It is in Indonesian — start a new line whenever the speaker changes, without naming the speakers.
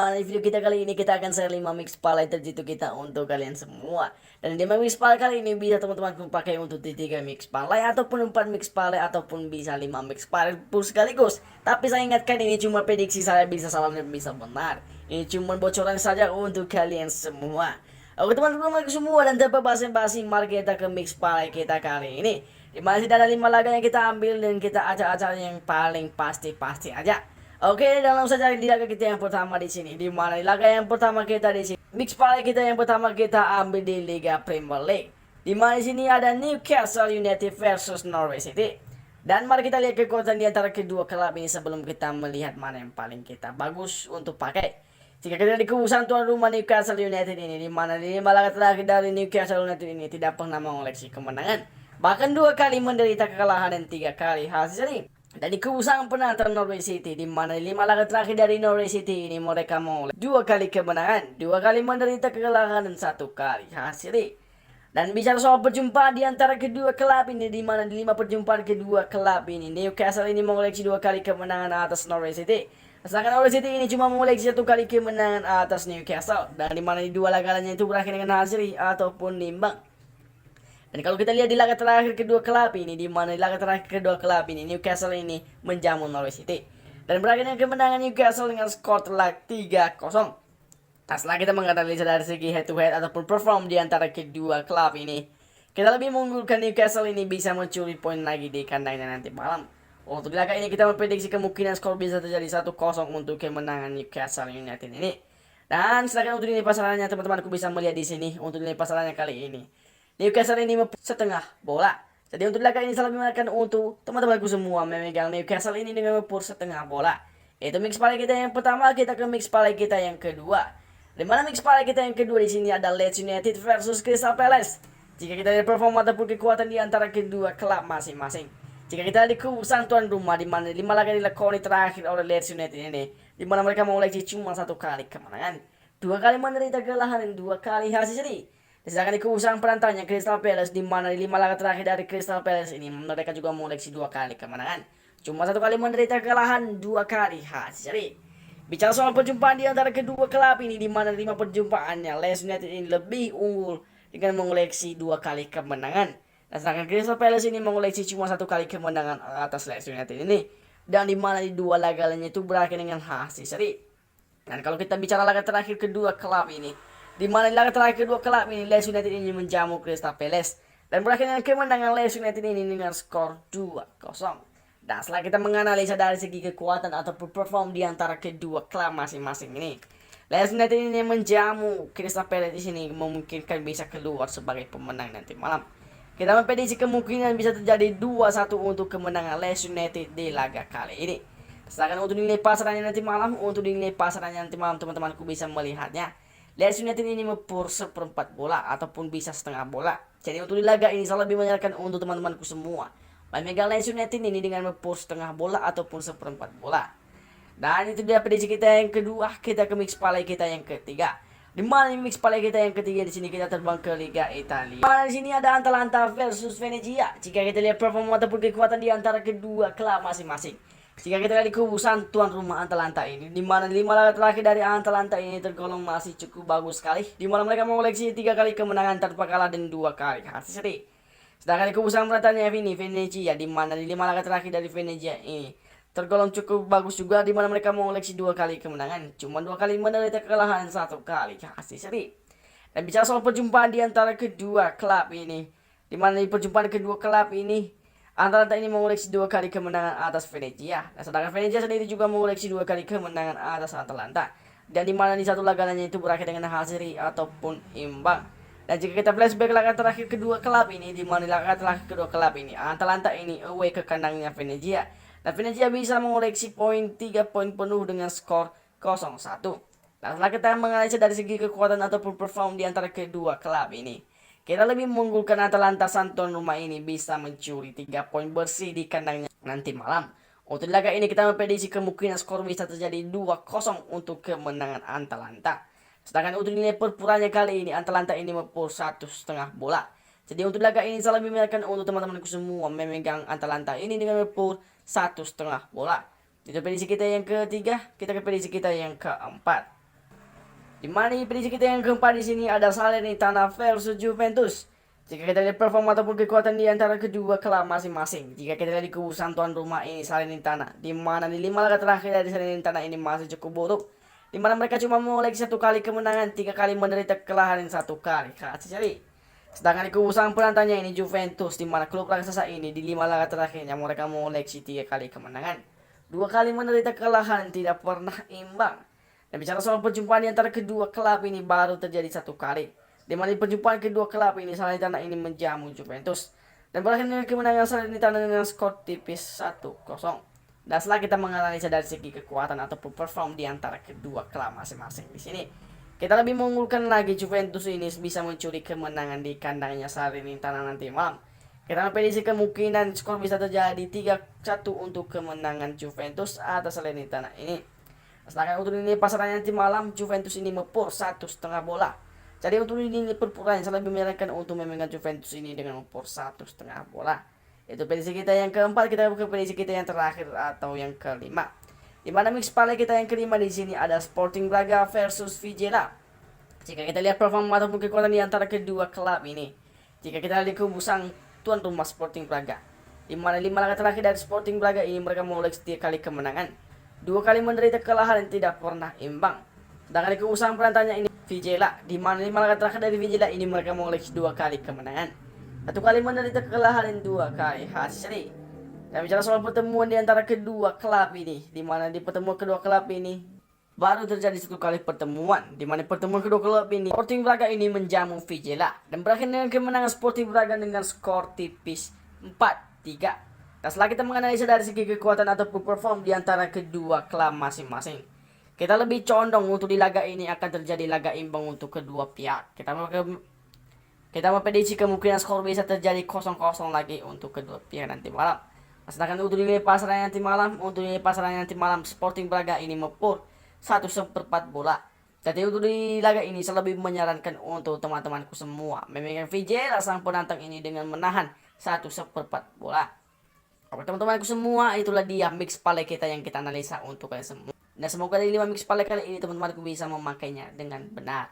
Di video kita kali ini kita akan share 5 mix parlay terjitu kita untuk kalian semua. Dan 5 mix parlay kali ini bisa teman-teman pakai untuk 3 mix parlay ataupun 4 mix parlay ataupun bisa 5 mix parlay pun sekaligus. Tapi saya ingatkan ini cuma prediksi, saya bisa salah dan bisa benar. Ini cuma bocoran saja untuk kalian semua. Oke teman-teman semua, dan tanpa basa-basi mari kita ke mix parlay kita kali ini. Dimana sih ada 5 laga yang kita ambil dan kita acak-acak yang paling pasti-pasti aja. Oke, dan langsung saja di laga kita yang pertama di sini. Di mana di laga yang pertama kita di sini, mix parlay kita yang pertama kita ambil di Liga Premier League. Di mana di sini ada Newcastle United versus Norwich City. Dan mari kita lihat kekuatan di antara kedua klub ini sebelum kita melihat mana yang paling kita bagus untuk pakai. Jika kita di kubusan tuan rumah Newcastle United ini, di mana di 5 laga terakhir dari Newcastle United ini tidak pernah mengoleksi kemenangan, bahkan 2 kali menderita kekalahan dan 3 kali hasil seri. Dan di kubusan penantang Norwich City, di mana 5 laga terakhir dari Norwich City ini mereka mengoleksi 2 kali kemenangan, 2 kali menderita kekalahan dan 1 kali hasil seri. Dan bicara soal perjumpaan di antara kedua klub ini, di mana di 5 perjumpaan kedua klub ini, Newcastle ini mengoleksi 2 kali kemenangan atas Norwich City. Sedangkan Norwich City ini cuma mengoleksi 1 kali kemenangan atas Newcastle. Dan di mana di 2 laga lainnya itu berakhir dengan hasil seri ataupun imbang. Dan kalau kita lihat di laga terakhir kedua klub ini, di mana di laga terakhir kedua klub ini Newcastle ini menjamu Norwich City. Dan berakhir dengan kemenangan Newcastle dengan skor telak 3-0. Nah, setelah kita menganalisa dari segi head to head ataupun perform di antara kedua klub ini, kita lebih mengunggulkan Newcastle ini bisa mencuri poin lagi di kandangnya nanti malam. Untuk di laga ini kita memprediksi kemungkinan skor bisa terjadi 1-0 untuk kemenangan Newcastle United ini. Dan sedangkan untuk nilai pasarannya teman-temanku bisa melihat di sini untuk nilai pasarannya kali ini. Newcastle ini setengah bola. Jadi untuk laga ini saya lebih menarikkan untuk teman-temanku semua memegang Newcastle ini dengan mempur setengah bola. Itu mix parlay kita yang pertama, kita ke mix parlay kita yang kedua. Di mana mix parlay kita yang kedua di sini ada Leeds United versus Crystal Palace. Jika kita lihat performa ataupun kekuatan di antara kedua klub masing-masing. Jika kita lihat kubusan tuan rumah, di mana 5 laga dilakoni terakhir oleh Leeds United ini, di mana mereka mengoleksi cuma 1 kali kemenangan, 2 kali menderita kekalahan dan 2 kali hasil seri. Sedangkan di kubusan penantangnya Crystal Palace, di mana di 5 laga terakhir dari Crystal Palace ini mereka juga mengoleksi 2 kali kemenangan, cuma 1 kali menderita kekalahan, 2 kali hasil seri. Bicara soal perjumpaan di antara kedua klub ini, di mana 5 perjumpaannya Leeds United ini lebih unggul dengan mengoleksi 2 kali kemenangan. Dan sedangkan Crystal Palace ini mengoleksi cuma 1 kali kemenangan atas Leeds United ini. Dan di mana di 2 laga lainnya itu berakhir dengan hasil seri. Dan kalau kita bicara laga terakhir kedua klub ini, di mana di laga terakhir kedua klub ini Leeds United ini menjamu Crystal Palace dan berakhir dengan kemenangan Leeds United ini dengan skor 2-0. Dan setelah kita menganalisa dari segi kekuatan atau perform di antara kedua klub masing-masing ini, Leeds United ini menjamu Crystal Palace di sini memungkinkan bisa keluar sebagai pemenang nanti malam. Kita memprediksi kemungkinan bisa terjadi 2-1 untuk kemenangan Leeds United di laga kali ini. Sedangkan untuk nilai pasarannya nanti malam, teman-temanku bisa melihatnya. Leeds United ini mempur seperempat bola ataupun bisa setengah bola. Jadi untuk di laga ini saya lebih menyarankan untuk teman-temanku semua memegang Leeds United ini dengan mempur setengah bola ataupun seperempat bola. Dan itu dia prediksi kita yang kedua, kita ke mix parlay kita yang ketiga. Di mana mix parlay kita yang ketiga di sini kita terbang ke Liga Italia. Di sini ada Atalanta versus Venezia. Jika kita lihat performa ataupun kekuatan di antara kedua klub masing-masing. Jika kita lihat di kubusan tuan rumah Atalanta ini, di mana 5 laga terakhir dari Atalanta ini tergolong masih cukup bagus sekali, di mana mereka mengoleksi 3 kali kemenangan tanpa kalah dan 2 kali hasil seri. Sedangkan di kubusan penantangnya ini Venezia, di mana di 5 laga terakhir dari Venezia ini tergolong cukup bagus juga, di mana mereka mengoleksi 2 kali kemenangan, cuma 2 kali menderita kekalahan, 1 kali hasil seri. Dan bicara soal perjumpaan di antara kedua klub ini, di mana di perjumpaan kedua klub ini Atalanta ini mengoleksi 2 kali kemenangan atas Venezia. Dan sedangkan Venezia sendiri juga mengoleksi 2 kali kemenangan atas Atalanta. Dan di mana di satu lagananya itu berakhir dengan hasil seri ataupun imbang. Dan jika kita flashback laga terakhir kedua klub ini, di mana laga terakhir kedua klub ini Atalanta ini away ke kandangnya Venezia. Dan Venezia bisa mengoleksi 3 poin penuh dengan skor 0-1. Dan setelah kita menganalisa dari segi kekuatan ataupun perform di antara kedua klub ini, kita lebih mengunggulkan Atalanta tuan rumah ini bisa mencuri 3 poin bersih di kandangnya nanti malam. Untuk laga ini kita memprediksi kemungkinan skor bisa terjadi 2-0 untuk kemenangan Atalanta. Sedangkan untuk nilai perpuranya kali ini Atalanta ini mempur 1,5 bola. Jadi untuk laga ini saya lebih menyarankan untuk teman-temanku semua memegang Atalanta ini dengan mempur 1,5 bola. Itu prediksi kita yang ketiga, kita ke prediksi kita yang keempat. Di mana prediksi kita yang keempat di sini ada Salernitana versus Juventus. Jika kita lihat performa ataupun kekuatan di antara kedua klub masing-masing. Jika kita lihat di kubu sang tuan rumah ini Salernitana, di mana di 5 laga terakhir dari Salernitana ini masih cukup buruk. Di mana mereka cuma mengoleksi 1 kali kemenangan, 3 kali menderita kekalahan, 1 kali kalah seri. Sedangkan di kubu sang penantangnya ini Juventus, di mana klub raksasa ini di 5 laga terakhirnya mereka mengoleksi 3 kali kemenangan, 2 kali menderita kekalahan, tidak pernah imbang. Dan bicara soal perjumpaan di antara kedua klub ini baru terjadi 1 kali. Di mana di perjumpaan kedua klub ini Salernitana ini menjamu Juventus dan berakhir dengan kemenangan Salernitana dengan skor tipis 1-0. Dan setelah kita menganalisa dari segi kekuatan ataupun perform di antara kedua klub masing-masing di sini, kita lebih mengunggulkan lagi Juventus ini bisa mencuri kemenangan di kandangnya Salernitana nanti malam. Kita memprediksi kemungkinan skor bisa terjadi 3-1 untuk kemenangan Juventus atas Salernitana ini. Sedangkan untuk ini pasarannya nanti malam Juventus ini mepur 1,5 bola. Jadi untuk ini perputaran saya lebih menyarankan untuk memegang Juventus ini dengan umur 1,5 bola. Itu prediksi kita yang keempat, kita ke prediksi kita yang terakhir atau yang kelima. Di mana mix parlay kita yang kelima di sini ada Sporting Braga versus Vigela. Jika kita lihat performa ataupun kekuatan di antara kedua klub ini, jika kita lihat kubu sang tuan rumah Sporting Braga, di mana 5 laga terakhir dari Sporting Braga ini mereka mengoleksi 3 kali kemenangan, 2 kali menderita kekalahan dan tidak pernah imbang. Sedangkan di kubu sang penantangnya ini Vigela, di mana 5 laga terakhir dari Vigela ini mereka mengoleksi 2 kali kemenangan, 1 kali menderita kekalahan dan 2 kali hasil seri. Dan bicara soal pertemuan di antara kedua klub ini, di mana di pertemuan kedua klub ini baru terjadi 1 kali pertemuan, di mana pertemuan kedua klub ini Sporting Braga ini menjamu Vigela dan berakhir dengan kemenangan Sporting Braga dengan skor tipis 4-3. Dan setelah kita menganalisa dari segi kekuatan ataupun perform di antara kedua klub masing-masing, kita lebih condong untuk di laga ini akan terjadi laga imbang untuk kedua pihak. Kita memprediksi kemungkinan skor bisa terjadi 0-0 lagi untuk kedua pihak nanti malam. Sedangkan untuk nilai pasaran nanti malam, Sporting Braga ini mepur 1/4 bola. Jadi untuk di laga ini saya lebih menyarankan untuk teman-temanku semua memegang Vigela sang penantang ini dengan menahan 1/4 bola. Oke teman-temanku semua, itulah dia mix parlay kita yang kita analisa untuk kalian semua. Dan semoga dari 5 mix parlay kali ini teman-temanku bisa memakainya dengan benar.